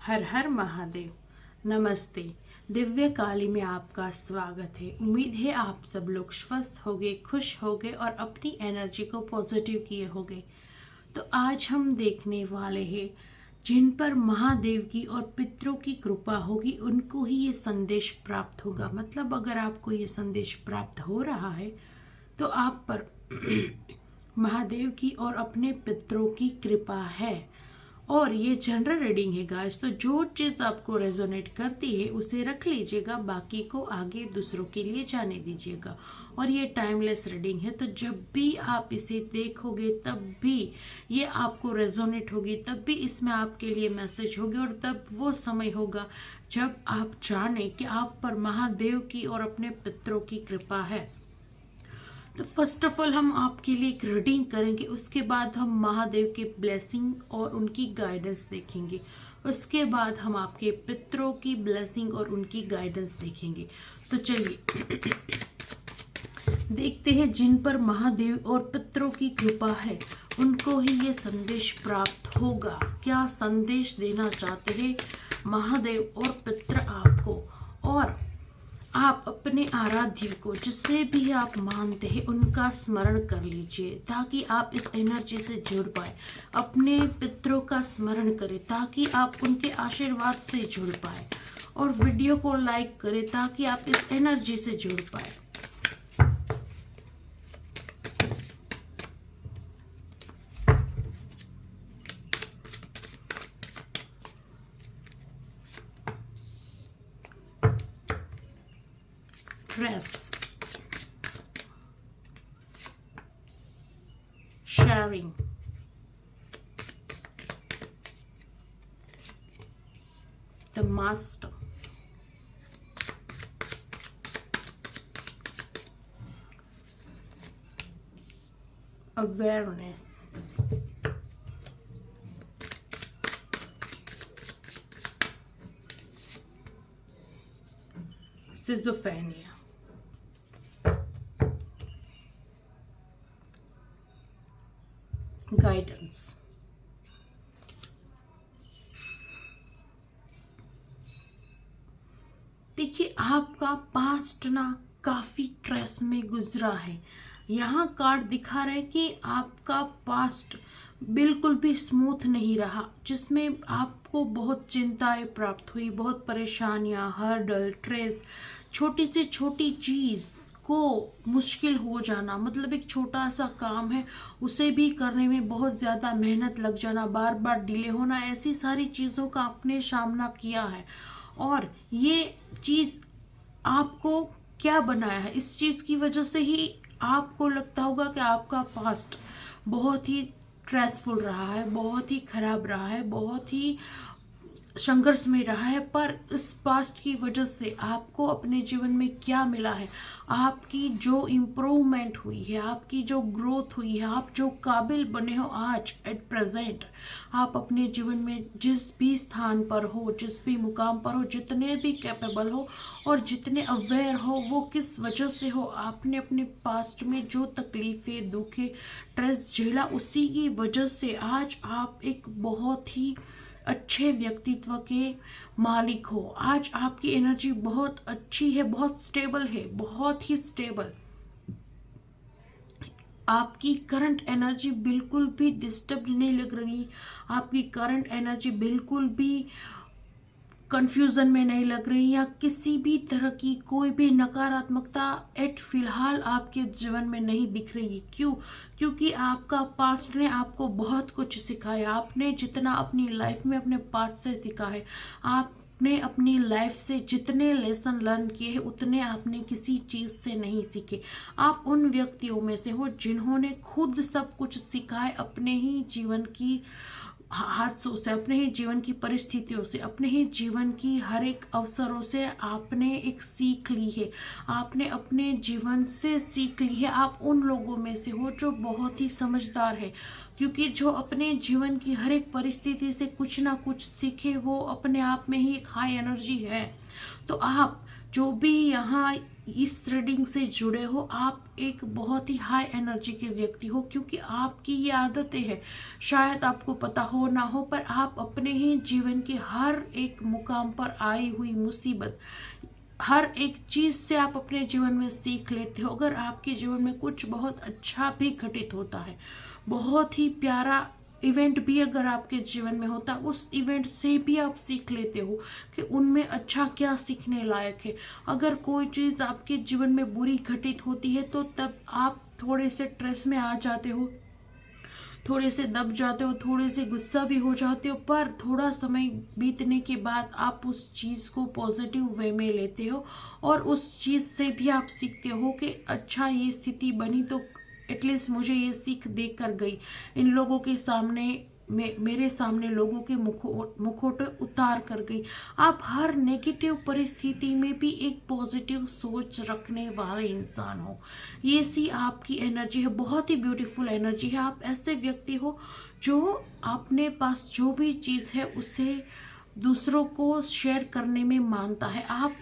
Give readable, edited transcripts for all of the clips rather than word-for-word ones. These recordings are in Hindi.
हर हर महादेव। नमस्ते। दिव्य काली में आपका स्वागत है। उम्मीद है आप सब लोग स्वस्थ होंगे, खुश होंगे और अपनी एनर्जी को पॉजिटिव किए होंगे। तो आज हम देखने वाले हैं जिन पर महादेव की और पितरों की कृपा होगी उनको ही ये संदेश प्राप्त होगा। मतलब अगर आपको ये संदेश प्राप्त हो रहा है तो आप पर महादेव की और अपने पितरों की कृपा है। और ये जनरल रीडिंग है गाइस, तो जो चीज़ आपको रेजोनेट करती है उसे रख लीजिएगा, बाकी को आगे दूसरों के लिए जाने दीजिएगा। और ये टाइमलेस रीडिंग है, तो जब भी आप इसे देखोगे तब भी ये आपको रेजोनेट होगी, तब भी इसमें आपके लिए मैसेज होगी और तब वो समय होगा जब आप जाने कि आप पर महादेव की और अपने पितरों की कृपा है। तो फर्स्ट ऑफ ऑल हम आपके लिए एक रीडिंग करेंगे, उसके बाद हम महादेव के ब्लेसिंग और उनकी गाइडेंस देखेंगे। उसके बाद हम आपके पितरों की ब्लेसिंग और उनकी गाइडेंस देखेंगे। तो चलिए देखते हैं जिन पर महादेव और पितरों की कृपा है उनको ही ये संदेश प्राप्त होगा। क्या संदेश देना चाहते हैं महादेव और पितर आपको, और आप अपने आराध्य को जिसे भी आप मानते हैं उनका स्मरण कर लीजिए ताकि आप इस एनर्जी से जुड़ पाए। अपने पितरों का स्मरण करें ताकि आप उनके आशीर्वाद से जुड़ पाए, और वीडियो को लाइक करें ताकि आप इस एनर्जी से जुड़ पाए। Stress, sharing, the master, awareness, schizophrenia, guidance. देखिए आपका पास्ट ना काफी स्ट्रेस में गुजरा है। यहाँ कार्ड दिखा रहे कि आपका पास्ट बिल्कुल भी स्मूथ नहीं रहा, जिसमें आपको बहुत चिंताएं प्राप्त हुई, बहुत परेशानियां, हर्डल, स्ट्रेस, छोटी से छोटी चीज को मुश्किल हो जाना। मतलब एक छोटा सा काम है उसे भी करने में बहुत ज़्यादा मेहनत लग जाना, बार बार डिले होना, ऐसी सारी चीज़ों का आपने सामना किया है। और ये चीज़ आपको क्या बनाया है, इस चीज़ की वजह से ही आपको लगता होगा कि आपका पास्ट बहुत ही स्ट्रेसफुल रहा है, बहुत ही खराब रहा है, बहुत ही संघर्ष में रहा है। पर इस पास्ट की वजह से आपको अपने जीवन में क्या मिला है, आपकी जो इम्प्रूवमेंट हुई है, आपकी जो ग्रोथ हुई है, आप जो काबिल बने हो आज एट प्रेजेंट, आप अपने जीवन में जिस भी स्थान पर हो, जिस भी मुकाम पर हो, जितने भी कैपेबल हो और जितने अवेयर हो, वो किस वजह से हो। आपने अपने पास्ट में जो तकलीफें, दुखे, स्ट्रेस झेला, उसी की वजह से आज आप एक बहुत ही अच्छे व्यक्तित्व के मालिक हो। आज आपकी एनर्जी बहुत अच्छी है, बहुत स्टेबल है, बहुत ही स्टेबल। आपकी करंट एनर्जी बिल्कुल भी डिस्टर्ब नहीं लग रही, आपकी करंट एनर्जी बिल्कुल भी कंफ्यूजन में नहीं लग रही, या किसी भी तरह की कोई भी नकारात्मकता एट फिलहाल आपके जीवन में नहीं दिख रही। क्यों? क्योंकि आपका पास्ट ने आपको बहुत कुछ सिखाया। आपने जितना अपनी लाइफ में अपने पास्ट से सीखा है, आपने अपनी लाइफ से जितने लेसन लर्न किए हैं उतने आपने किसी चीज से नहीं सीखे। आप उन व्यक्तियों में से हो जिन्होंने खुद सब कुछ सीखा है, अपने ही जीवन की हादसों से, अपने ही जीवन की परिस्थितियों से, अपने ही जीवन की हर एक अवसरों से आपने एक सीख ली है, आपने अपने जीवन से सीख ली है। आप उन लोगों में से हो जो बहुत ही समझदार है, क्योंकि जो अपने जीवन की हर एक परिस्थिति से कुछ ना कुछ सीखे वो अपने आप में ही एक हाई एनर्जी है। तो आप जो भी यहाँ इस रीडिंग से जुड़े हो, आप एक बहुत ही हाई एनर्जी के व्यक्ति हो, क्योंकि आपकी ये आदतें हैं। शायद आपको पता हो ना हो, पर आप अपने ही जीवन के हर एक मुकाम पर आई हुई मुसीबत, हर एक चीज से आप अपने जीवन में सीख लेते हो। अगर आपके जीवन में कुछ बहुत अच्छा भी घटित होता है, बहुत ही प्यारा इवेंट भी अगर आपके जीवन में होता है, उस इवेंट से भी आप सीख लेते हो कि उनमें अच्छा क्या सीखने लायक है। अगर कोई चीज आपके जीवन में बुरी घटित होती है, तो तब आप थोड़े से स्ट्रेस में आ जाते हो, थोड़े से दब जाते हो, थोड़े से गुस्सा भी हो जाते हो, पर थोड़ा समय बीतने के बाद आप उस चीज़ को पॉजिटिव वे में लेते हो और उस चीज़ से भी आप सीखते हो कि अच्छा ये स्थिति बनी तो एटलीस्ट मुझे ये सीख देख कर गई। इन लोगों के सामने मेरे सामने लोगों के मुखौटे उतार कर गई। आप हर नेगेटिव परिस्थिति में भी एक पॉजिटिव सोच रखने वाले इंसान हो। ये सी आपकी एनर्जी है, बहुत ही ब्यूटीफुल एनर्जी है। आप ऐसे व्यक्ति हो जो अपने पास जो भी चीज़ है उसे दूसरों को शेयर करने में मानता है। आप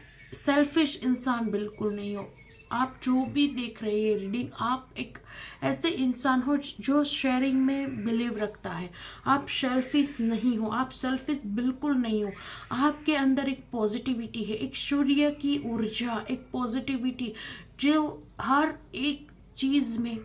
सेल्फिश इंसान बिल्कुल नहीं हो। आप जो भी देख रहे हैं रीडिंग, आप एक ऐसे इंसान हो जो शेयरिंग में बिलीव रखता है। आप सेल्फिश नहीं हो, आप सेल्फिश बिल्कुल नहीं हो। आपके अंदर एक पॉजिटिविटी है, एक सूर्य की ऊर्जा, एक पॉजिटिविटी जो हर एक चीज में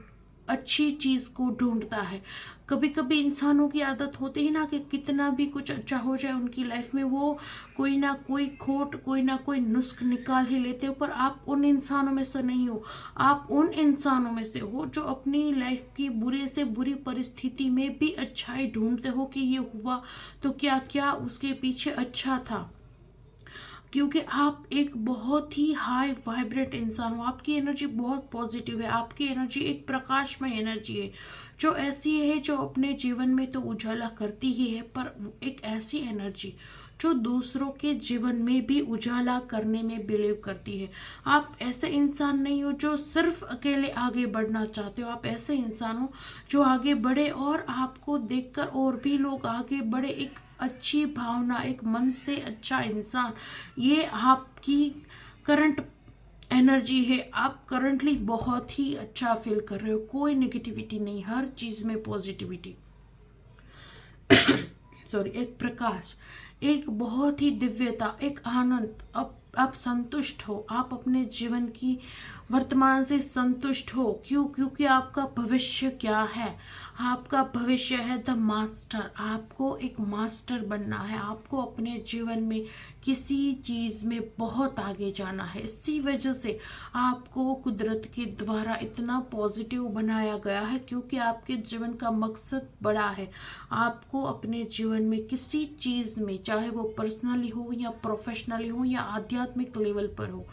अच्छी चीज को ढूंढता है। कभी कभी इंसानों की आदत होती है ना कि कितना भी कुछ अच्छा हो जाए उनकी लाइफ में, वो कोई ना कोई खोट, कोई ना कोई नुस्ख निकाल ही लेते हो। पर आप उन इंसानों में से नहीं हो। आप उन इंसानों में से हो जो अपनी लाइफ की बुरे से बुरी परिस्थिति में भी अच्छाई ढूंढते हो कि ये हुआ तो क्या क्या उसके पीछे अच्छा था। क्योंकि आप एक बहुत ही हाई वाइब्रेट इंसान हो। आपकी एनर्जी बहुत पॉजिटिव है। आपकी एनर्जी एक प्रकाशमय एनर्जी है, जो ऐसी है जो अपने जीवन में तो उजाला करती ही है, पर एक ऐसी एनर्जी जो दूसरों के जीवन में भी उजाला करने में बिलीव करती है। आप ऐसे इंसान नहीं हो जो सिर्फ अकेले आगे बढ़ना चाहते हो। आप ऐसे इंसान हो जो आगे बढ़े और आपको देखकर और भी लोग आगे बढ़े। एक अच्छी भावना, एक मन से अच्छा इंसान, ये आपकी करंट एनर्जी है। आप करंटली बहुत ही अच्छा फील कर रहे हो। कोई नेगेटिविटी नहीं, हर चीज में पॉजिटिविटी सॉरी, एक प्रकाश, एक बहुत ही दिव्यता, एक आनंद। अब आप संतुष्ट हो, आप अपने जीवन की वर्तमान से संतुष्ट हो। क्यों? क्योंकि आपका भविष्य क्या है? आपका भविष्य है द मास्टर। आपको एक मास्टर बनना है। आपको अपने जीवन में किसी चीज में बहुत आगे जाना है। इसी वजह से आपको कुदरत के द्वारा इतना पॉजिटिव बनाया गया है, क्योंकि आपके जीवन का मकसद बड़ा है। आपको अपने जीवन में किसी चीज में, चाहे वो पर्सनली हो या प्रोफेशनली हो या आध्यात्मिक लेवल पर हो,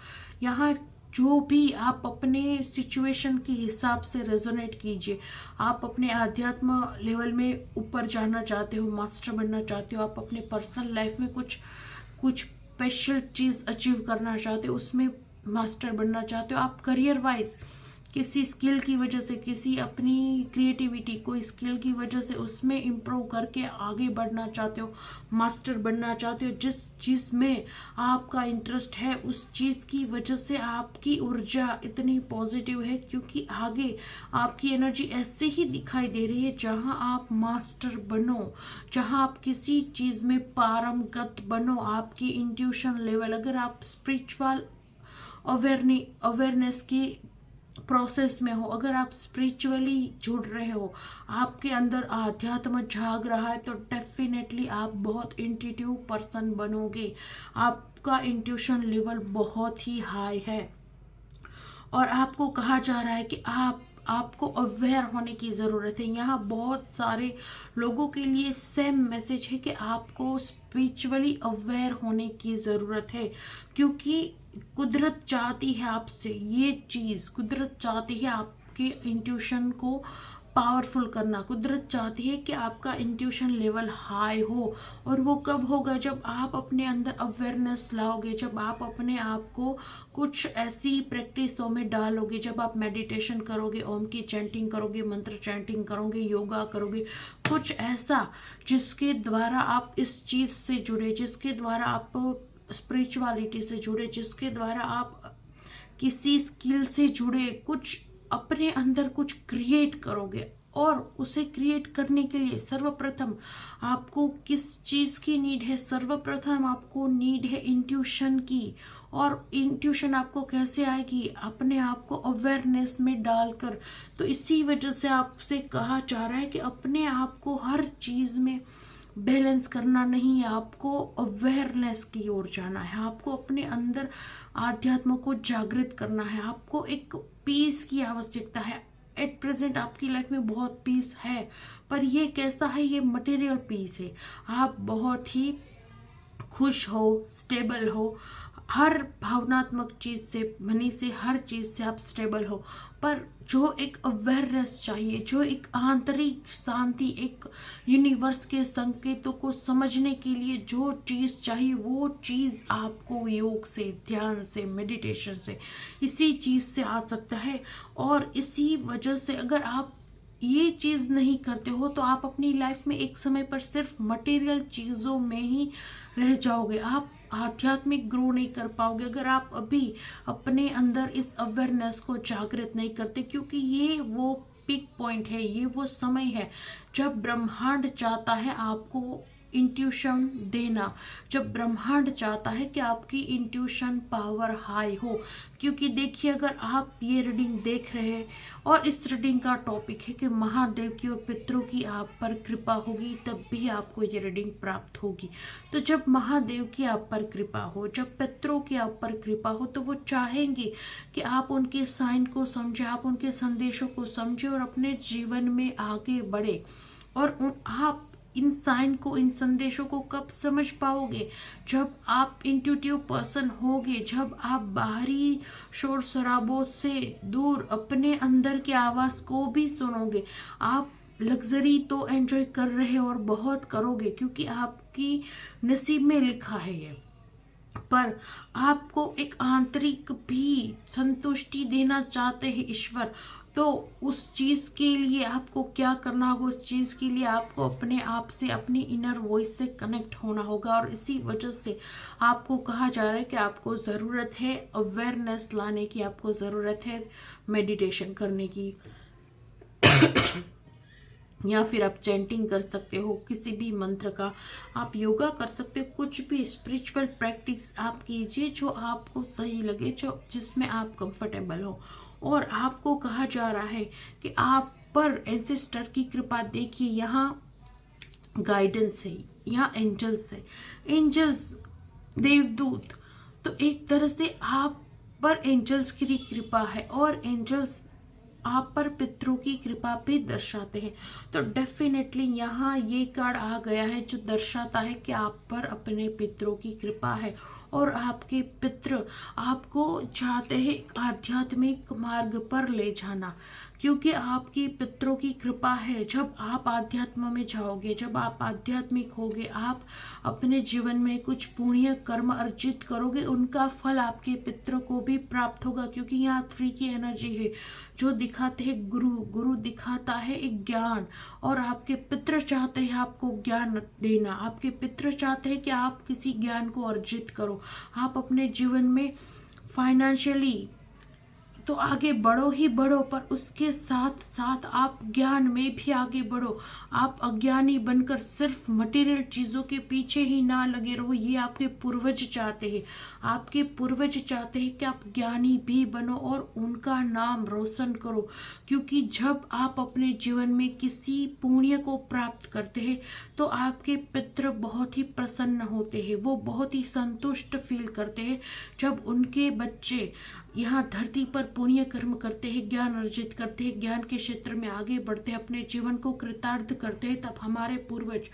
यहाँ जो भी आप अपने सिचुएशन के हिसाब से रेजोनेट कीजिए। आप अपने आध्यात्म लेवल में ऊपर जाना चाहते हो, मास्टर बनना चाहते हो, आप अपने पर्सनल लाइफ में कुछ स्पेशल चीज अचीव करना चाहते हो, उसमें मास्टर बनना चाहते हो। आप करियर वाइज किसी स्किल की वजह से, किसी अपनी क्रिएटिविटी, कोई स्किल की वजह से उसमें इम्प्रूव करके आगे बढ़ना चाहते हो, मास्टर बनना चाहते हो। जिस चीज़ में आपका इंटरेस्ट है उस चीज़ की वजह से आपकी ऊर्जा इतनी पॉजिटिव है, क्योंकि आगे आपकी एनर्जी ऐसे ही दिखाई दे रही है। जहां आप मास्टर बनो, जहां आप किसी चीज़ में पारंगत बनो, आपकी इंट्यूशन लेवल, अगर आप स्पिरिचुअल अवेयरनेस की प्रोसेस में हो, अगर आप स्पिरिचुअली जुड़ रहे हो, आपके अंदर आध्यात्म जाग रहा है, तो डेफिनेटली आप बहुत इंट्यूटिव पर्सन बनोगे। आपका इंट्यूशन लेवल बहुत ही हाई है और आपको कहा जा रहा है कि आपको अवेयर होने की ज़रूरत है। यहाँ बहुत सारे लोगों के लिए सेम मैसेज है कि आपको स्पिरिचुअली अवेयर होने की ज़रूरत है, क्योंकि कुदरत चाहती है आपसे ये चीज़। कुदरत चाहती है आपके इंट्यूशन को पावरफुल करना। कुदरत चाहती है कि आपका इंट्यूशन लेवल हाई हो, और वो कब होगा? जब आप अपने अंदर अवेयरनेस लाओगे, जब आप अपने आप को कुछ ऐसी प्रैक्टिसों में डालोगे, जब आप मेडिटेशन करोगे, ओम की चैंटिंग करोगे, मंत्र चैंटिंग करोगे, योगा करोगे, कुछ ऐसा जिसके द्वारा आप इस चीज़ से जुड़े, जिसके द्वारा आप स्पिरिचुअलिटी से जुड़े, जिसके द्वारा आप किसी स्किल से जुड़े कुछ अपने अंदर कुछ क्रिएट करोगे, और उसे क्रिएट करने के लिए सर्वप्रथम आपको किस चीज़ की नीड है? सर्वप्रथम आपको नीड है इंट्यूशन की। और इंट्यूशन आपको कैसे आएगी? अपने आप को अवेयरनेस में डालकर। तो इसी वजह से आपसे कहा जा रहा है कि अपने आप को हर चीज़ में बैलेंस करना नहीं है, आपको अवेयरनेस की ओर जाना है, आपको अपने अंदर आध्यात्म को जागृत करना है, आपको एक पीस की आवश्यकता है। एट प्रेजेंट आपकी लाइफ में बहुत पीस है, पर ये कैसा है? ये मटेरियल पीस है। आप बहुत ही खुश हो, स्टेबल हो, हर भावनात्मक चीज से, मनी से, हर चीज से आप स्टेबल हो, पर जो एक अवेयरनेस चाहिए, जो एक आंतरिक शांति, एक यूनिवर्स के संकेतों को समझने के लिए जो चीज चाहिए, वो चीज आपको योग से, ध्यान से, मेडिटेशन से, इसी चीज से आ सकता है। और इसी वजह से अगर आप ये चीज नहीं करते हो तो आप अपनी लाइफ में एक समय पर सिर्फ मटेरियल चीजों में ही रह जाओगे, आप आध्यात्मिक ग्रो नहीं कर पाओगे अगर आप अभी अपने अंदर इस अवेयरनेस को जागृत नहीं करते। क्योंकि ये वो पीक पॉइंट है, ये वो समय है जब ब्रह्मांड चाहता है आपको इंट्यूशन देना, जब ब्रह्मांड चाहता है कि आपकी इंट्यूशन पावर हाई हो। क्योंकि देखिए, अगर आप ये रीडिंग देख रहे हैं और इस रीडिंग का टॉपिक है कि महादेव की और पितरों की आप पर कृपा होगी, तब भी आपको ये रीडिंग प्राप्त होगी। तो जब महादेव की आप पर कृपा हो, जब पितरों की आप पर कृपा हो, तो वो चाहेंगे कि आप उनके साइन को समझे, आप उनके संदेशों को समझे और अपने जीवन में आगे बढ़े। और आप इन साइन को, इन संदेशों को कब समझ पाओगे? जब आप इंट्यूटिव पर्सन होगे, जब आप बाहरी शोर शराबों से दूर अपने अंदर की आवाज को भी सुनोगे। आप लग्जरी तो एंजॉय कर रहे हो और बहुत करोगे, क्योंकि आपकी नसीब में लिखा है ये, पर आपको एक आंतरिक भी संतुष्टि देना चाहते हैं ईश्वर। तो उस चीज के लिए आपको क्या करना होगा? उस चीज के लिए आपको अपने आप से, अपनी इनर वॉइस से कनेक्ट होना होगा। और इसी वजह से आपको कहा जा रहा है कि आपको जरूरत है अवेयरनेस लाने की, आपको जरूरत है मेडिटेशन करने की या फिर आप चैंटिंग कर सकते हो किसी भी मंत्र का, आप योगा कर सकते हो, कुछ भी स्पिरिचुअल प्रैक्टिस आप कीजिए जो आपको सही लगे, जो जिसमें आप कंफर्टेबल हो। और आपको कहा जा रहा है कि आप पर एंसेस्टर की कृपा, देखिए यहाँ गाइडेंस है, यहाँ एंजल्स है, एंजल्स देवदूत। तो एक तरह से आप पर एंजल्स की कृपा है और एंजल्स आप पर पितरों की कृपा भी दर्शाते हैं। तो डेफिनेटली यहाँ ये कार्ड आ गया है जो दर्शाता है कि आप पर अपने पितरों की कृपा है और आपके पितृ आपको चाहते हैं एक आध्यात्मिक मार्ग पर ले जाना, क्योंकि आपकी पितरों की कृपा है। जब आप आध्यात्म में जाओगे, जब आप आध्यात्मिक होगे, आप अपने जीवन में कुछ पुण्य कर्म अर्जित करोगे, उनका फल आपके पितरों को भी प्राप्त होगा। क्योंकि यहाँ 3 की एनर्जी है जो दिखाते हैं गुरु, गुरु दिखाता है एक ज्ञान, और आपके पितृ चाहते हैं आपको ज्ञान देना, आपके पितृ चाहते हैं कि आप किसी ज्ञान को अर्जित करो, आप अपने जीवन में फाइनेंशियली तो आगे बढ़ो ही बढ़ो, पर उसके साथ साथ आप ज्ञान में भी आगे बढ़ो। आप अज्ञानी बनकर सिर्फ मटेरियल चीजों के पीछे ही ना लगे रहो, ये आपके पूर्वज चाहते हैं। आपके पूर्वज चाहते हैं कि आप ज्ञानी भी बनो और उनका नाम रोशन करो। क्योंकि जब आप अपने जीवन में किसी पुण्य को प्राप्त करते हैं तो आपके पितृ बहुत ही प्रसन्न होते हैं, वो बहुत ही संतुष्ट फील करते हैं जब उनके बच्चे यहाँ धरती पर पुण्य कर्म करते हैं, ज्ञान अर्जित करते हैं, ज्ञान के क्षेत्र में आगे बढ़ते हैं, अपने जीवन को कृतार्थ करते हैं। तब हमारे पूर्वज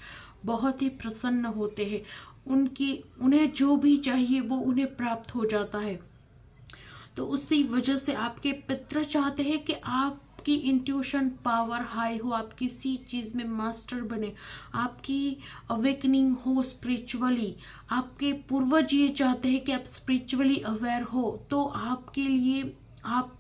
बहुत ही प्रसन्न होते हैं, उन्हें जो भी चाहिए वो उन्हें प्राप्त हो जाता है। तो उसी वजह से आपके पितृ चाहते हैं कि आपकी इंट्यूशन पावर हाई हो, आप किसी चीज में मास्टर बने, आपकी अवेकनिंग हो स्पिरिचुअली। आपके पूर्वज ये चाहते हैं कि आप स्पिरिचुअली अवेयर हो। तो आपके लिए आप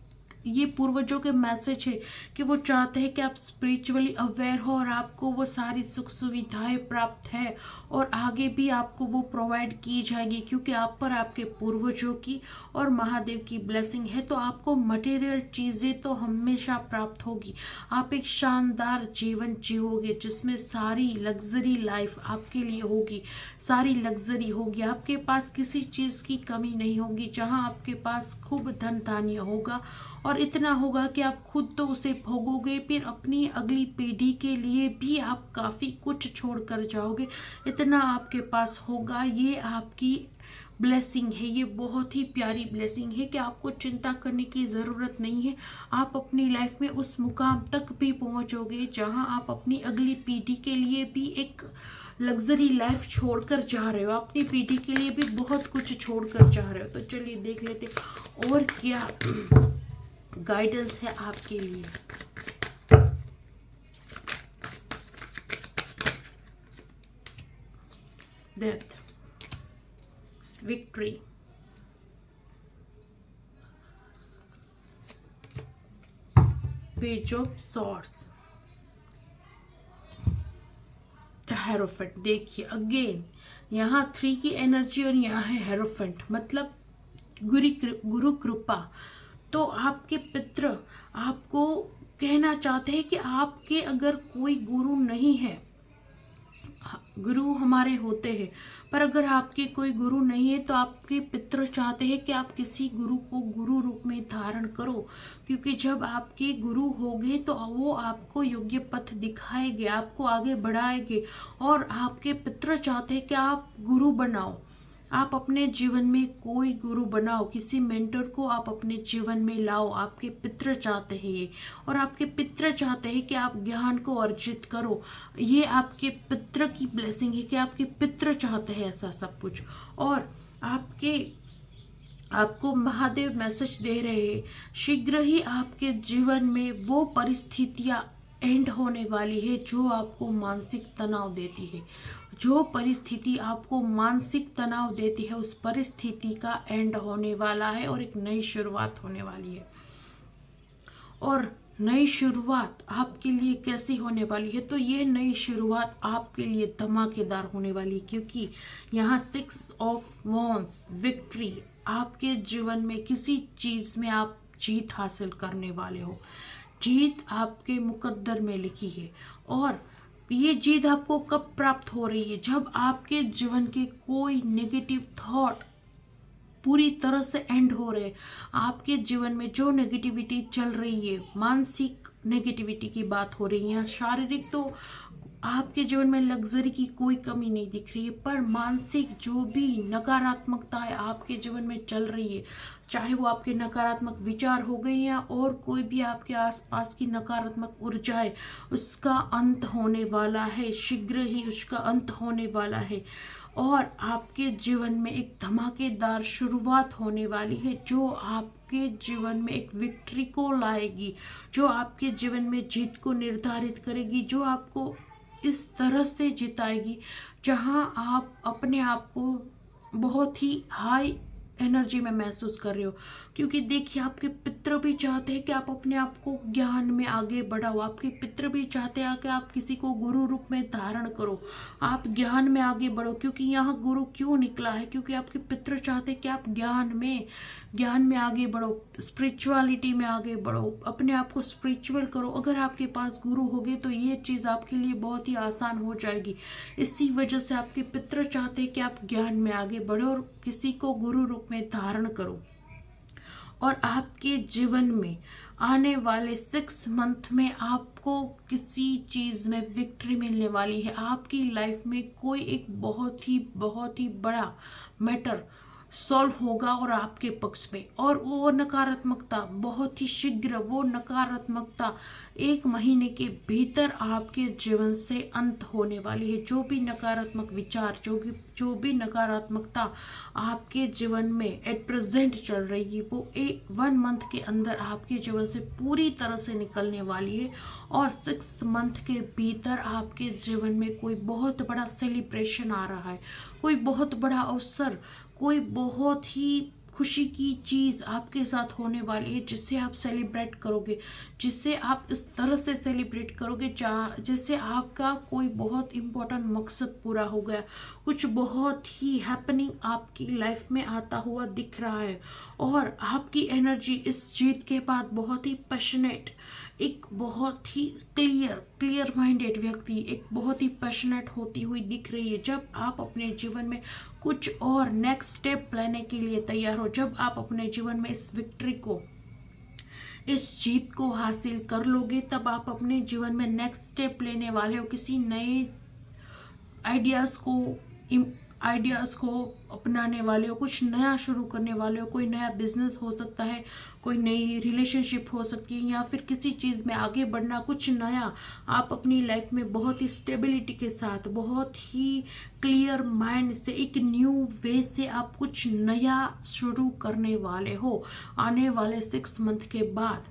ये पूर्वजों के मैसेज है कि वो चाहते हैं कि आप स्पिरिचुअली अवेयर हो और आपको वो सारी सुख सुविधाएं प्राप्त है और आगे भी आपको वो प्रोवाइड की जाएगी, क्योंकि आप पर आपके पूर्वजों की और महादेव की ब्लेसिंग है। तो आपको मटेरियल चीज़ें तो हमेशा प्राप्त होगी। आप एक शानदार जीवन जियोगे जिसमें सारी लग्जरी लाइफ आपके लिए होगी, सारी लग्जरी होगी। आपके पास किसी चीज़ की कमी नहीं होगी। जहाँ आपके पास खूब धन धान्य होगा और इतना होगा कि आप खुद तो उसे भोगोगे, फिर अपनी अगली पीढ़ी के लिए भी आप काफ़ी कुछ छोड़ कर जाओगे। इतना आपके पास होगा। ये आपकी ब्लेसिंग है, ये बहुत ही प्यारी ब्लेसिंग है कि आपको चिंता करने की ज़रूरत नहीं है। आप अपनी लाइफ में उस मुकाम तक भी पहुंचोगे जहां आप अपनी अगली पीढ़ी के लिए भी एक लग्जरी लाइफ छोड़कर जा रहे हो, अपनी पीढ़ी के लिए भी बहुत कुछ छोड़कर जा रहे हो। तो चलिए देख लेते और क्या गाइडेंस है आपके लिए। Death, victory, page of swords, hierophant. देखिए अगेन यहाँ 3 की एनर्जी और यहाँ है हेरोफेंट, मतलब गुरु कृपा। तो आपके पितृ आपको कहना चाहते हैं कि आपके अगर कोई गुरु नहीं है, गुरु हमारे होते हैं, पर अगर आपके कोई गुरु नहीं है तो आपके पितृ चाहते हैं कि आप किसी गुरु को गुरु रूप में धारण करो, क्योंकि जब आपके गुरु होंगे तो वो आपको योग्य पथ दिखाएंगे, आपको आगे बढ़ाएंगे। और आपके पितृ चाहते हैं कि आप गुरु बनाओ, आप अपने जीवन में कोई गुरु बनाओ, किसी मेंटर को आप अपने जीवन में लाओ। आपके पितृ चाहते हैं ये, और आपके पितृ चाहते हैं कि आप ज्ञान को अर्जित करो। ये आपके पितृ की ब्लेसिंग है कि आपके पितृ चाहते हैं ऐसा सब कुछ। और आपको महादेव मैसेज दे रहे हैं, शीघ्र ही आपके जीवन में वो परिस्थितियां एंड होने वाली है जो आपको मानसिक तनाव देती है। जो परिस्थिति आपको मानसिक तनाव देती है उस परिस्थिति का एंड होने वाला है और एक नई शुरुआत होने वाली है। और नई शुरुआत आपके लिए कैसी होने वाली है? तो ये नई शुरुआत आपके लिए धमाकेदार होने वाली है, क्योंकि यहाँ 6 ऑफ वॉन्ड्स, विक्ट्री। आपके जीवन में किसी चीज में आप जीत हासिल करने वाले हो, जीत आपके मुकद्दर में लिखी है। और ये जीत आपको कब प्राप्त हो रही है? जब आपके जीवन के कोई नेगेटिव थॉट पूरी तरह से एंड हो रहे। आपके जीवन में जो नेगेटिविटी चल रही है, मानसिक नेगेटिविटी की बात हो रही है, शारीरिक तो आपके जीवन में लग्जरी की कोई कमी नहीं दिख रही है, पर मानसिक जो भी नकारात्मकता है आपके जीवन में चल रही है, चाहे वो आपके नकारात्मक विचार हो गए या और कोई भी आपके आसपास की नकारात्मक ऊर्जाएं, उसका अंत होने वाला है, शीघ्र ही उसका अंत होने वाला है। और आपके जीवन में एक धमाकेदार शुरुआत होने वाली है जो आपके जीवन में एक विक्ट्री को लाएगी, जो आपके जीवन में जीत को निर्धारित करेगी, जो आपको इस तरह से जिताएगी जहां आप अपने आप को बहुत ही हाई एनर्जी में महसूस कर रहे हो। क्योंकि देखिए आपके पितृ भी चाहते हैं कि आप अपने आप को ज्ञान में आगे बढ़ाओ, आपके पितृ भी चाहते हैं कि आप किसी को गुरु रूप में धारण करो, आप ज्ञान में आगे बढ़ो। क्योंकि यहाँ गुरु क्यों निकला है? क्योंकि आपके पितृ चाहते हैं कि आप ज्ञान में आगे बढ़ो, स्पिरिचुअलिटी में आगे बढ़ो, अपने आप को स्पिरिचुअल करो। अगर आपके पास गुरु होगे तो ये चीज़ आपके लिए बहुत ही आसान हो जाएगी। इसी वजह से आपके पितृ चाहते हैं कि आप ज्ञान में आगे बढ़ो और किसी को गुरु रूप में धारण करो। और आपके जीवन में आने वाले 6 मंथ में आपको किसी चीज में विक्ट्री मिलने वाली है। आपकी लाइफ में कोई एक बहुत ही बड़ा मैटर सॉल्व होगा और आपके पक्ष में, और वो नकारात्मकता बहुत ही शीघ्र, वो नकारात्मकता 1 महीने के भीतर आपके जीवन से अंत होने वाली है। जो भी नकारात्मक विचार, जो भी नकारात्मकता आपके जीवन में एट प्रेजेंट चल रही है, वो 1 मंथ के अंदर आपके जीवन से पूरी तरह से निकलने वाली है। और 6 मंथ के भीतर आपके जीवन में कोई बहुत बड़ा सेलिब्रेशन आ रहा है, कोई बहुत बड़ा अवसर, कोई बहुत ही खुशी की चीज़ आपके साथ होने वाली है, जिससे आप सेलिब्रेट करोगे, जिससे आप इस तरह से सेलिब्रेट करोगे जैसे आपका कोई बहुत इम्पोर्टेंट मकसद पूरा हो गया, कुछ बहुत ही हैपनिंग आपकी लाइफ में आता हुआ दिख रहा है। और आपकी एनर्जी इस जीत के बाद बहुत ही पैशनेट, एक बहुत ही क्लियर माइंडेड व्यक्ति, एक बहुत ही पैशनेट होती हुई दिख रही है। जब आप अपने जीवन में कुछ और नेक्स्ट स्टेप लेने के लिए तैयार हो, जब आप अपने जीवन में इस विक्ट्री को, इस जीत को हासिल कर लोगे, तब आप अपने जीवन में नेक्स्ट स्टेप लेने वाले हो, किसी नए आइडियाज़ को अपनाने वाले हो, कुछ नया शुरू करने वाले हो। कोई नया बिजनेस हो सकता है, कोई नई रिलेशनशिप हो सकती है, या फिर किसी चीज़ में आगे बढ़ना, कुछ नया। आप अपनी लाइफ में बहुत ही स्टेबिलिटी के साथ, बहुत ही क्लियर माइंड से, एक न्यू वे से आप कुछ नया शुरू करने वाले हो आने वाले 6 मंथ के बाद।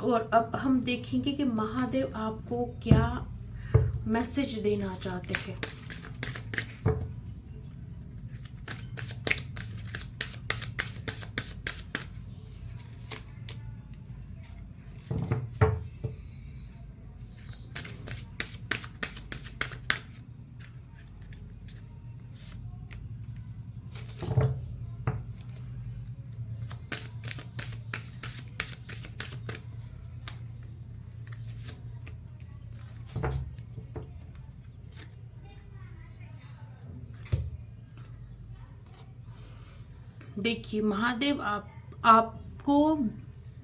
और अब हम देखेंगे कि महादेव आपको क्या मैसेज देना चाहते हैं। देखिए, महादेव आपको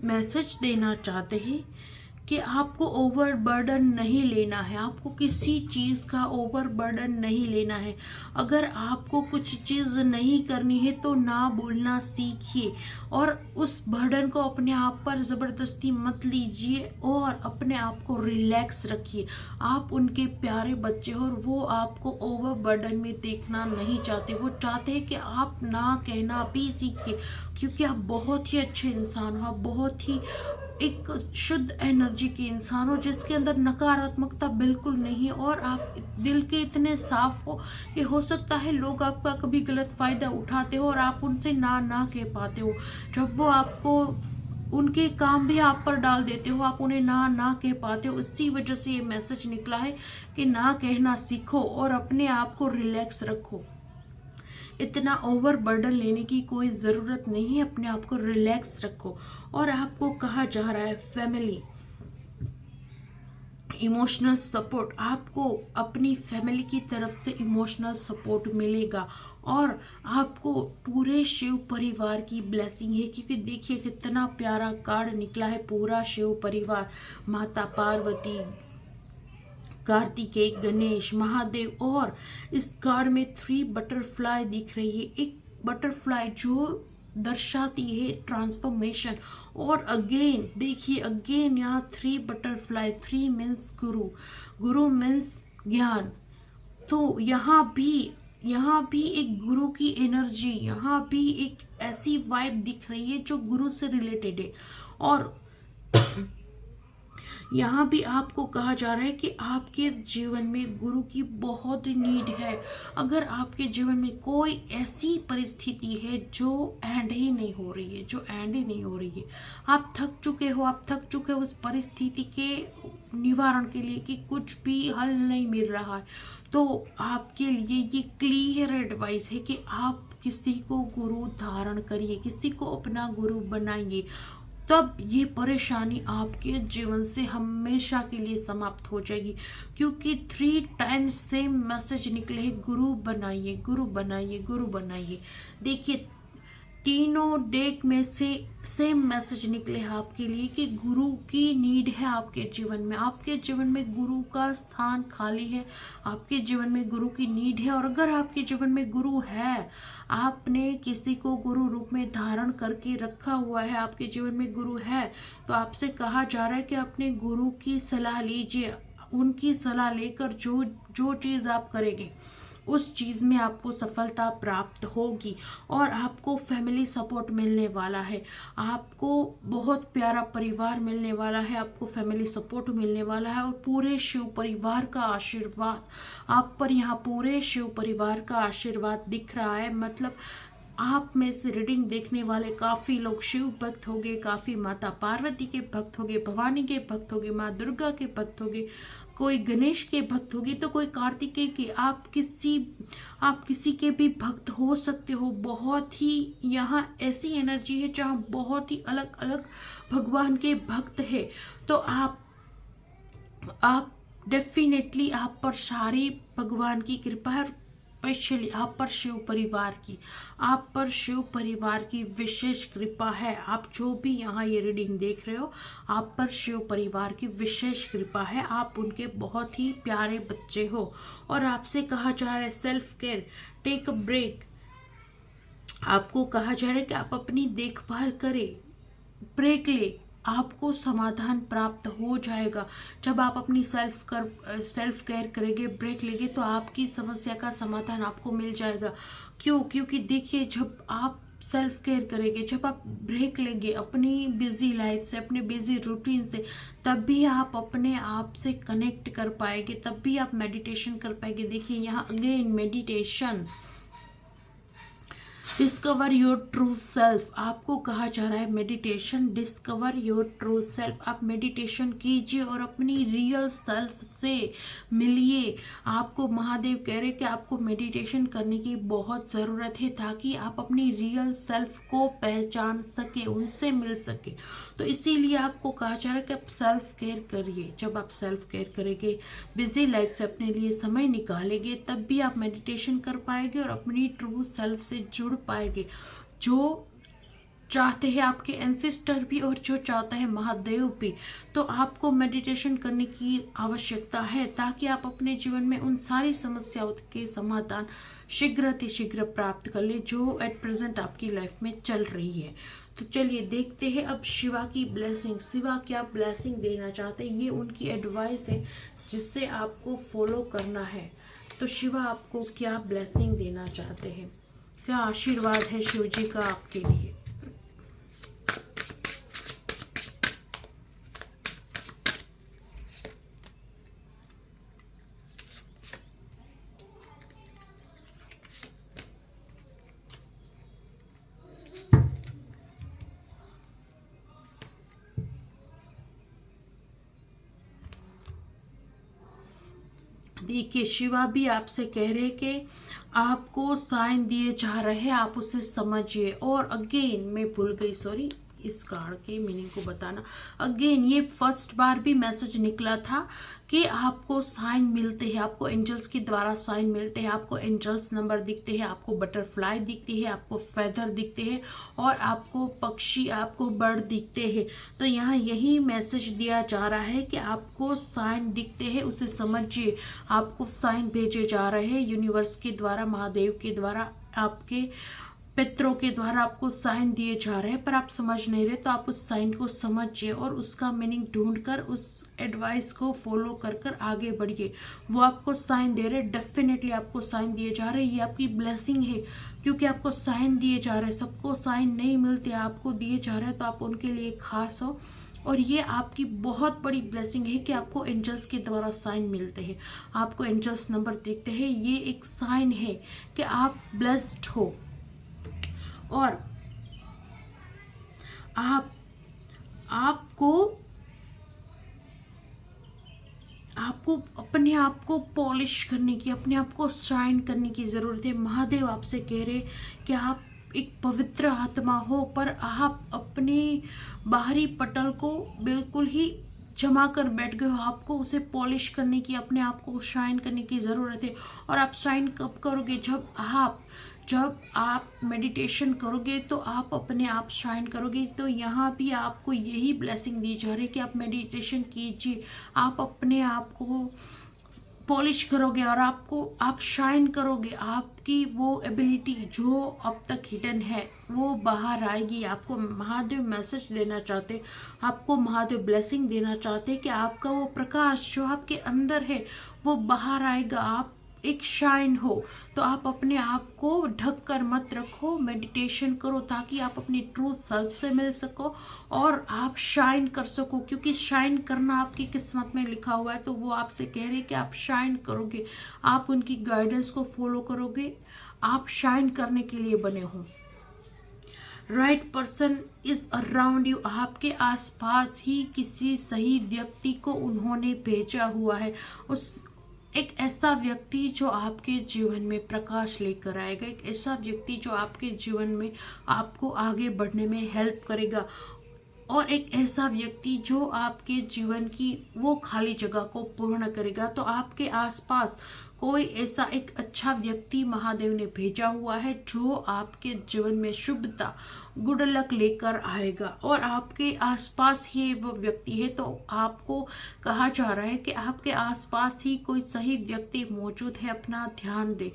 मैसेज देना चाहते हैं कि आपको ओवर बर्डन नहीं लेना है, आपको किसी चीज़ का ओवर बर्डन नहीं लेना है। अगर आपको कुछ चीज़ नहीं करनी है तो ना बोलना सीखिए, और उस बर्डन को अपने आप पर ज़बरदस्ती मत लीजिए, और अपने आप को रिलैक्स रखिए। आप उनके प्यारे बच्चे हो, और वो आपको ओवर बर्डन में देखना नहीं चाहते। वो चाहते हैं कि आप ना कहना भी सीखिए, क्योंकि आप बहुत ही अच्छे इंसान हो, आप बहुत ही एक शुद्ध एनर्जी के इंसान हो, जिसके अंदर नकारात्मकता बिल्कुल नहीं है। और आप दिल के इतने साफ हो कि हो सकता है लोग आपका कभी गलत फायदा उठाते हो और आप उनसे ना कह पाते हो। जब वो आपको उनके काम भी आप पर डाल देते हो, आप उन्हें ना कह पाते हो। इसी वजह से ये मैसेज निकला है कि ना कहना सीखो और अपने आप को रिलैक्स रखो। इतना ओवर बर्डन लेने की कोई ज़रूरत नहीं है, अपने आप को रिलैक्स रखो। और आपको कहा जा रहा है फैमिली, इमोशनल सपोर्ट, आपको अपनी फैमिली की तरफ से इमोशनल सपोर्ट मिलेगा, और आपको पूरे शिव परिवार की ब्लेसिंग है। क्योंकि देखिए कितना प्यारा कार्ड निकला है, पूरा शिव परिवार, माता पार्वती, कार्तिकेय, गणेश, महादेव। और इस कार्ड में 3 बटरफ्लाई दिख रही है, एक बटरफ्लाई जो दर्शाती है ट्रांसफॉर्मेशन। और अगेन देखिए, अगेन यहाँ 3 बटरफ्लाई, 3 मीन्स गुरु, गुरु मीन्स ज्ञान। तो यहाँ भी एक गुरु की एनर्जी, यहाँ भी एक ऐसी वाइब दिख रही है जो गुरु से रिलेटेड है। और यहाँ भी आपको कहा जा रहा है कि आपके जीवन में गुरु की बहुत नीड है। अगर आपके जीवन में कोई ऐसी परिस्थिति है जो एंड ही नहीं हो रही है, आप थक चुके हो उस परिस्थिति के निवारण के लिए, कि कुछ भी हल नहीं मिल रहा है, तो आपके लिए ये क्लियर एडवाइस है कि आप किसी को गुरु धारण करिए, किसी को अपना गुरु बनाइए। तब ये परेशानी आपके जीवन से हमेशा के लिए समाप्त हो जाएगी। क्योंकि 3 टाइम्स सेम मैसेज निकले हैं, गुरु बनाइए, गुरु बनाइए, गुरु बनाइए। देखिए तीनों डेक में से सेम मैसेज निकले हैं आपके लिए कि गुरु की नीड है आपके जीवन में, आपके जीवन में गुरु का स्थान खाली है, आपके जीवन में गुरु की नीड है। और अगर आपके जीवन में गुरु है, आपने किसी को गुरु रूप में धारण करके रखा हुआ है, आपके जीवन में गुरु है, तो आपसे कहा जा रहा है कि अपने गुरु की सलाह लीजिए। उनकी सलाह लेकर जो चीज़ आप करेंगे उस चीज़ में आपको सफलता प्राप्त होगी, और आपको फैमिली सपोर्ट मिलने वाला है, आपको बहुत प्यारा परिवार मिलने वाला है, आपको फैमिली सपोर्ट मिलने वाला है। और पूरे शिव परिवार का आशीर्वाद आप पर, यहाँ पूरे शिव परिवार का आशीर्वाद दिख रहा है। मतलब आप में से रीडिंग देखने वाले काफ़ी लोग शिव भक्त होंगे, काफ़ी माता पार्वती के भक्त होंगे, भवानी के भक्त होंगे, माँ दुर्गा के भक्त होंगे, कोई गणेश के भक्त होगी, तो कोई कार्तिकेय की। आप किसी के भी भक्त हो सकते हो। बहुत ही यहाँ ऐसी एनर्जी है जहाँ बहुत ही अलग अलग भगवान के भक्त है। तो आप डेफिनेटली आप पर सारी भगवान की कृपा है, स्पेशली आप पर शिव परिवार की विशेष कृपा है। आप जो भी यहाँ ये रीडिंग देख रहे हो, आप पर शिव परिवार की विशेष कृपा है। आप उनके बहुत ही प्यारे बच्चे हो और आपसे कहा जा रहा है self care, take a break. आपको कहा जा रहा है कि आप अपनी देखभाल करें, ब्रेक ले, आपको समाधान प्राप्त हो जाएगा। जब आप अपनी सेल्फ केयर करेंगे, ब्रेक लेंगे, तो आपकी समस्या का समाधान आपको मिल जाएगा। क्योंकि देखिए, जब आप सेल्फ केयर करेंगे, जब आप ब्रेक लेंगे अपनी बिजी लाइफ से, अपने बिजी रूटीन से, तब भी आप अपने आप से कनेक्ट कर पाएंगे, तब भी आप मेडिटेशन कर पाएंगे। देखिए यहाँ again meditation, discover your true self. आपको कहा जा रहा है meditation, discover your true self. आप मेडिटेशन कीजिए और अपनी रियल सेल्फ से मिलिए। आपको महादेव कह रहे कि आपको मेडिटेशन करने की बहुत ज़रूरत है, ताकि आप अपनी रियल सेल्फ को पहचान सके, उनसे मिल सके। तो इसीलिए आपको कहा जा रहा है कि आप सेल्फ केयर करिए। जब आप सेल्फ केयर करेंगे, बिजी लाइफ से अपने लिए समय निकालेंगे, तब भी आप मेडिटेशन कर पाएंगे और अपनी ट्रू सेल्फ से जुड़ पाएंगे। जो चाहते हैं आपके एंसेस्टर भी और जो चाहता है महादेव भी। तो आपको मेडिटेशन करने की आवश्यकता है, ताकि आप अपने जीवन में उन सारी समस्याओं के समाधान शीघ्र प्राप्त कर ले जो एट प्रेजेंट आपकी लाइफ में चल रही है। तो चलिए देखते हैं अब शिवा की ब्लेसिंग। शिवा क्या ब्लेसिंग देना चाहते हैं, ये उनकी एडवाइस है जिससे आपको फॉलो करना है। तो शिवा आपको क्या ब्लेसिंग देना चाहते हैं, क्या आशीर्वाद है शिव जी का आपके लिए। देखिए शिवा भी आपसे कह रहे कि आपको साइन दिए जा रहे हैं, आप उसे समझिए। और अगेन मैं भूल गई, सॉरी, इस कार्ड के मीनिंग को बताना। अगेन ये फर्स्ट बार भी मैसेज निकला था कि आपको साइन मिलते हैं, आपको एंजल्स के द्वारा साइन मिलते हैं, आपको एंजल्स नंबर दिखते हैं, आपको बटरफ्लाई दिखती है, आपको फेदर दिखते हैं और आपको पक्षी, आपको बर्ड दिखते हैं। तो यहाँ यही मैसेज दिया जा रहा है कि आपको साइन दिखते हैं, उसे समझिए। आपको साइन भेजे जा रहे हैं यूनिवर्स के द्वारा, महादेव के द्वारा, आपके पितरों के द्वारा आपको साइन दिए जा रहे हैं, पर आप समझ नहीं रहे। तो आप उस साइन को समझिए और उसका मीनिंग ढूंढकर उस एडवाइस को फॉलो कर कर आगे बढ़िए। वो आपको साइन दे रहे हैं, डेफिनेटली आपको साइन दिए जा रहे हैं। ये आपकी ब्लेसिंग है, क्योंकि आपको साइन दिए जा रहे हैं। सबको साइन नहीं मिलते, आपको दिए जा रहे हैं, तो आप उनके लिए खास हो। और ये आपकी बहुत बड़ी ब्लेसिंग है कि आपको एंजल्स के द्वारा साइन मिलते हैं, आपको एंजल्स नंबर दिखते हैं। ये एक साइन है कि आप ब्लेस्ड हो और आपको अपने आप को पॉलिश करने की, अपने आप को शाइन करने की ज़रूरत है। महादेव आपसे कह रहे कि आप एक पवित्र आत्मा हो, पर आप अपने बाहरी पटल को बिल्कुल ही जमा कर बैठ गए हो। आपको उसे पॉलिश करने की, अपने आप को शाइन करने की ज़रूरत है। और आप शाइन कब करोगे, जब आप मेडिटेशन करोगे, तो आप अपने आप शाइन करोगे। तो यहाँ भी आपको यही ब्लेसिंग दी जा रही है कि आप मेडिटेशन कीजिए, आप अपने आप को पॉलिश करोगे और आप शाइन करोगे। आपकी वो एबिलिटी जो अब तक हिडन है वो बाहर आएगी। आपको महादेव मैसेज देना चाहते, आपको महादेव ब्लेसिंग देना चाहते कि आपका वो प्रकाश जो आपके अंदर है वो बाहर आएगा, आप एक शाइन हो। तो आप अपने आप को ढक कर मत रखो, मेडिटेशन करो, ताकि आप अपनी ट्रू सेल्फ से मिल सको और आप शाइन कर सको। क्योंकि शाइन करना आपकी किस्मत में लिखा हुआ है। तो वो आपसे कह रहे हैं कि आप शाइन करोगे, आप उनकी गाइडेंस को फॉलो करोगे, आप शाइन करने के लिए बने हो। Right person is around you, आपके आसपास ही किसी सही व्यक्ति को उन्होंने भेजा हुआ है। उस एक ऐसा व्यक्ति जो आपके जीवन में प्रकाश लेकर आएगा, एक ऐसा व्यक्ति जो आपके जीवन में आपको आगे बढ़ने में हेल्प करेगा, और एक ऐसा व्यक्ति जो आपके जीवन की वो खाली जगह को पूर्ण करेगा। तो आपके आसपास कोई ऐसा एक अच्छा व्यक्ति महादेव ने भेजा हुआ है जो आपके जीवन में शुभता, गुड लक लेकर आएगा, और आपके आसपास ही वो व्यक्ति है। तो आपको कहा जा रहा है कि आपके आसपास ही कोई सही व्यक्ति मौजूद है, अपना ध्यान दे,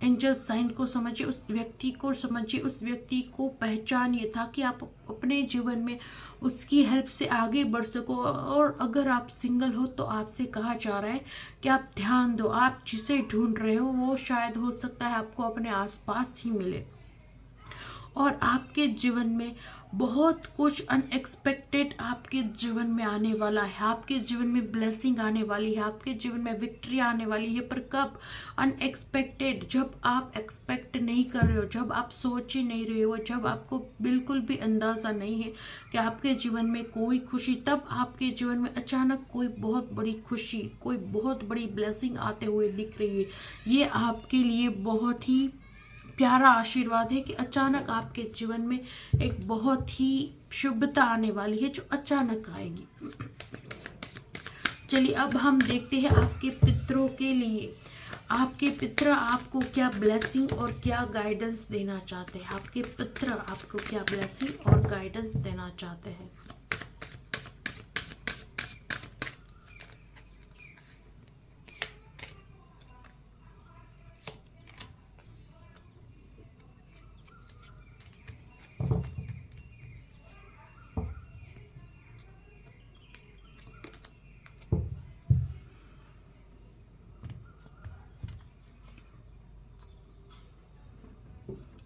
एंजल साइन को समझिए, उस व्यक्ति को समझिए, उस व्यक्ति को पहचानिए, ताकि आप अपने जीवन में उसकी हेल्प से आगे बढ़ सको। और अगर आप सिंगल हो तो आपसे कहा जा रहा है कि आप ध्यान दो, आप जिसे ढूंढ रहे हो वो शायद हो सकता है आपको अपने आसपास ही मिले, और आपके जीवन में बहुत कुछ अनएक्सपेक्टेड आपके जीवन में आने वाला है। आपके जीवन में ब्लेसिंग आने वाली है, आपके जीवन में विक्ट्री आने वाली है, पर कब? अनएक्सपेक्टेड, जब आप एक्सपेक्ट नहीं कर रहे हो, जब आप सोच ही नहीं रहे हो, जब आपको बिल्कुल भी अंदाजा नहीं है कि आपके जीवन में कोई खुशी, तब आपके जीवन में अचानक कोई बहुत बड़ी खुशी, कोई बहुत बड़ी ब्लेसिंग आते हुए दिख रही है। ये आपके लिए बहुत ही प्यारा आशीर्वाद है कि अचानक आपके जीवन में एक बहुत ही शुभता आने वाली है जो अचानक आएगी। चलिए अब हम देखते हैं आपके पितरों के लिए, आपके पितर आपको क्या ब्लेसिंग और क्या गाइडेंस देना चाहते हैं। आपके पितर आपको क्या ब्लेसिंग और गाइडेंस देना चाहते हैं।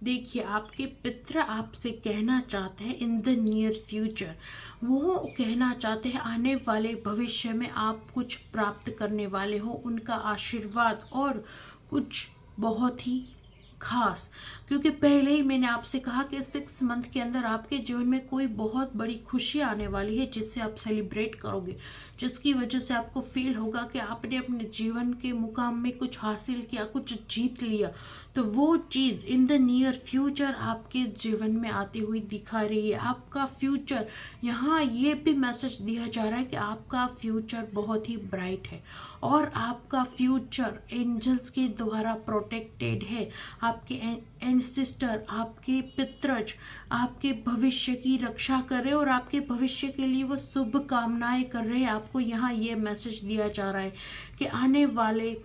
देखिए आपके पितर आपसे कहना चाहते हैं इन द नियर फ्यूचर, वो कहना चाहते हैं आने वाले भविष्य में आप कुछ प्राप्त करने वाले हो, उनका आशीर्वाद और कुछ बहुत ही खास। क्योंकि पहले ही मैंने आपसे कहा कि 6 मंथ के अंदर आपके जीवन में कोई बहुत बड़ी खुशी आने वाली है जिससे आप सेलिब्रेट करोगे, जिसकी वजह से आपको फील होगा कि आपने अपने जीवन के मुकाम में कुछ हासिल किया, कुछ जीत लिया। तो वो चीज़ इन द नियर फ्यूचर आपके जीवन में आती हुई दिखा रही है। आपका फ्यूचर, यहाँ ये भी मैसेज दिया जा रहा है कि आपका फ्यूचर बहुत ही ब्राइट है और आपका फ्यूचर एंजल्स के द्वारा प्रोटेक्टेड है। आपके एंसेस्टर, आपके पितृज आपके भविष्य की रक्षा कर रहे हैं और आपके भविष्य के लिए वो शुभ कामनाएं कर रहे हैं। आपको यहाँ ये मैसेज दिया जा रहा है कि आने वाले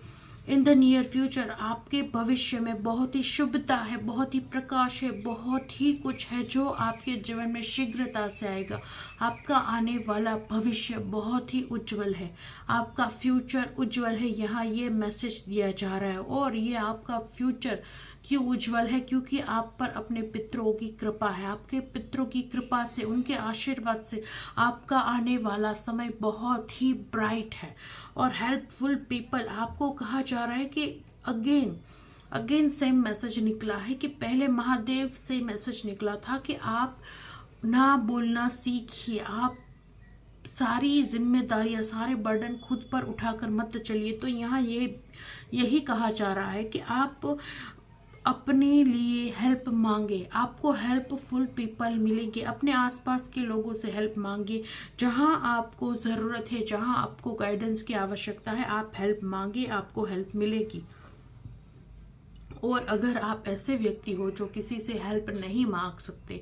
इन द नियर फ्यूचर आपके भविष्य में बहुत ही शुभता है, बहुत ही प्रकाश है, बहुत ही कुछ है जो आपके जीवन में शीघ्रता से आएगा। आपका आने वाला भविष्य बहुत ही उज्जवल है, आपका फ्यूचर उज्जवल है, यहाँ ये मैसेज दिया जा रहा है। और ये आपका फ्यूचर क्यों उज्जवल है? क्योंकि आप पर अपने पितरों की कृपा है। आपके पितरों की कृपा से, उनके आशीर्वाद से आपका आने वाला समय बहुत ही ब्राइट है। और हेल्पफुल पीपल, आपको कहा जा रहा है कि अगेन सेम मैसेज निकला है कि पहले महादेव से मैसेज निकला था कि आप ना बोलना सीखिए, आप सारी जिम्मेदारियां, सारे बर्डन खुद पर उठाकर मत चलिए। तो यहाँ यही कहा जा रहा है कि आप अपने लिए हेल्प मांगे, आपको हेल्पफुल पीपल मिलेंगे। अपने आसपास के लोगों से हेल्प मांगे, जहां आपको ज़रूरत है, जहां आपको गाइडेंस की आवश्यकता है, आप हेल्प मांगे, आपको हेल्प मिलेगी। और अगर आप ऐसे व्यक्ति हो जो किसी से हेल्प नहीं मांग सकते,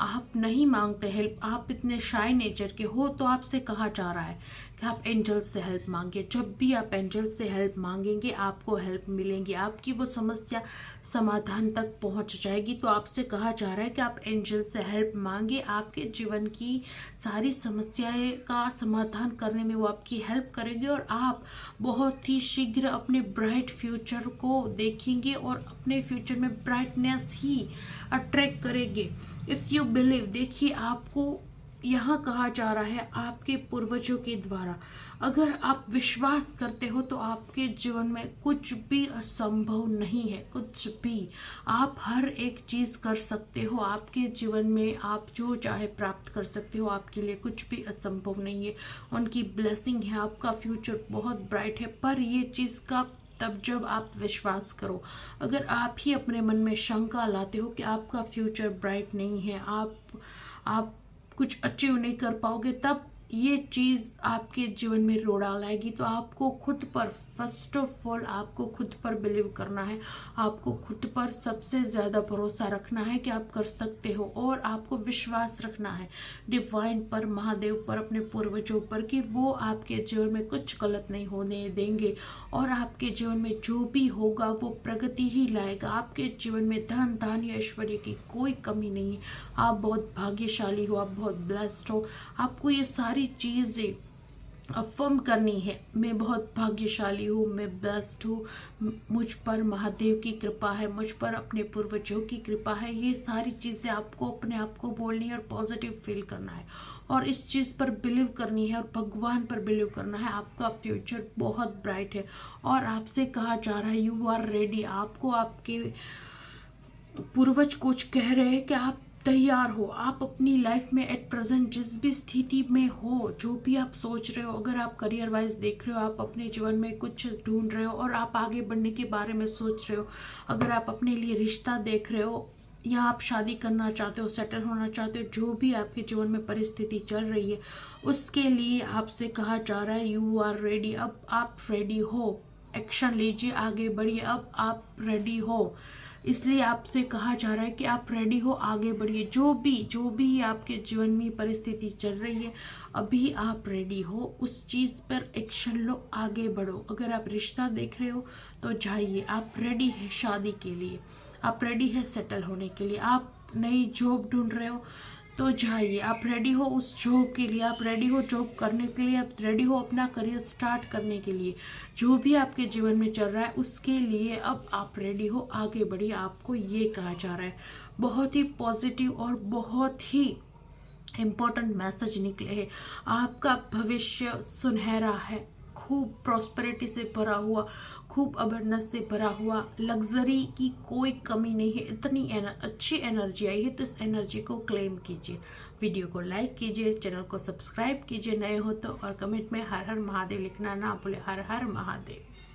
आप नहीं मांगते हेल्प, आप इतने शाय नेचर के हो, तो आपसे कहा जा रहा है कि आप एंजल से हेल्प मांगे। जब भी आप एंजल से हेल्प मांगेंगे आपको हेल्प मिलेंगी, आपकी वो समस्या समाधान तक पहुंच जाएगी। तो आपसे कहा जा रहा है कि आप एंजल से हेल्प मांगे, आपके जीवन की सारी समस्याएं का समाधान करने में वो आपकी हेल्प करेंगे और आप बहुत ही शीघ्र अपने ब्राइट फ्यूचर को देखेंगे और अपने फ्यूचर में ब्राइटनेस ही अट्रैक्ट करेंगे। इफ़ यू बिलीव, देखिए आपको यहाँ कहा जा रहा है आपके पूर्वजों के द्वारा, अगर आप विश्वास करते हो तो आपके जीवन में कुछ भी असंभव नहीं है। कुछ भी, आप हर एक चीज कर सकते हो आपके जीवन में, आप जो चाहे प्राप्त कर सकते हो। आपके लिए कुछ भी असंभव नहीं है। उनकी ब्लेसिंग है, आपका फ्यूचर बहुत ब्राइट है। पर ये चीज का तब जब आप विश्वास करो। अगर आप ही अपने मन में शंका लाते हो कि आपका फ्यूचर ब्राइट नहीं है, आप कुछ अचीव नहीं कर पाओगे, तब ये चीज आपके जीवन में रोड़ा लाएगी। तो आपको खुद पर, फर्स्ट ऑफ ऑल आपको खुद पर बिलीव करना है। आपको खुद पर सबसे ज्यादा भरोसा रखना है कि आप कर सकते हो, और आपको विश्वास रखना है डिवाइन पर, महादेव पर, अपने पूर्वजों पर, कि वो आपके जीवन में कुछ गलत नहीं होने देंगे, और आपके जीवन में जो भी होगा वो प्रगति ही लाएगा। आपके जीवन में धन धान्य ऐश्वर्य की कोई कमी नहीं है। आप बहुत भाग्यशाली हो, आप बहुत ब्लेस्ड हो। आपको ये सारी चीजें अफर्म करनी है। मैं बहुत भाग्यशाली हूँ, मैं ब्लेस्ड हूँ, मुझ पर महादेव की कृपा है, मुझ पर अपने पूर्वजों की कृपा है। ये सारी चीज़ें आपको अपने आप को बोलनी है और पॉजिटिव फील करना है, और इस चीज़ पर बिलीव करनी है, और भगवान पर बिलीव करना है। आपका फ्यूचर बहुत ब्राइट है, और आपसे कहा जा रहा है यू आर रेडी। आपको आपके पूर्वज कुछ कह रहे हैं कि आप तैयार हो। आप अपनी लाइफ में एट प्रेजेंट जिस भी स्थिति में हो, जो भी आप सोच रहे हो, अगर आप करियर वाइज देख रहे हो, आप अपने जीवन में कुछ ढूंढ रहे हो और आप आगे बढ़ने के बारे में सोच रहे हो, अगर आप अपने लिए रिश्ता देख रहे हो, या आप शादी करना चाहते हो, सेटल होना चाहते हो, जो भी आपके जीवन में परिस्थिति चल रही है, उसके लिए आपसे कहा जा रहा है यू आर रेडी। अब आप रेडी हो, एक्शन लीजिए, आगे बढ़िए। अब आप रेडी हो, इसलिए आपसे कहा जा रहा है कि आप रेडी हो, आगे बढ़िए। जो भी आपके जीवन में परिस्थिति चल रही है, अभी आप रेडी हो, उस चीज पर एक्शन लो, आगे बढ़ो। अगर आप रिश्ता देख रहे हो तो जाइए, आप रेडी है शादी के लिए, आप रेडी है सेटल होने के लिए, आप नई जॉब ढूंढ रहे हो तो जाइए, आप रेडी हो उस जॉब के लिए, आप रेडी हो जॉब करने के लिए, आप रेडी हो अपना करियर स्टार्ट करने के लिए। जो भी आपके जीवन में चल रहा है उसके लिए अब आप रेडी हो, आगे बढ़िए। आपको ये कहा जा रहा है। बहुत ही पॉजिटिव और बहुत ही इम्पोर्टेंट मैसेज निकले हैं। आपका भविष्य सुनहरा है, खूब प्रॉस्पेरिटी से भरा हुआ, खूब अबंडेंस से भरा हुआ, लग्जरी की कोई कमी नहीं है। इतनी अच्छी एनर्जी आई है, तो इस एनर्जी को क्लेम कीजिए। वीडियो को लाइक कीजिए, चैनल को सब्सक्राइब कीजिए नए हो तो, और कमेंट में हर हर महादेव लिखना ना भूले। हर हर महादेव।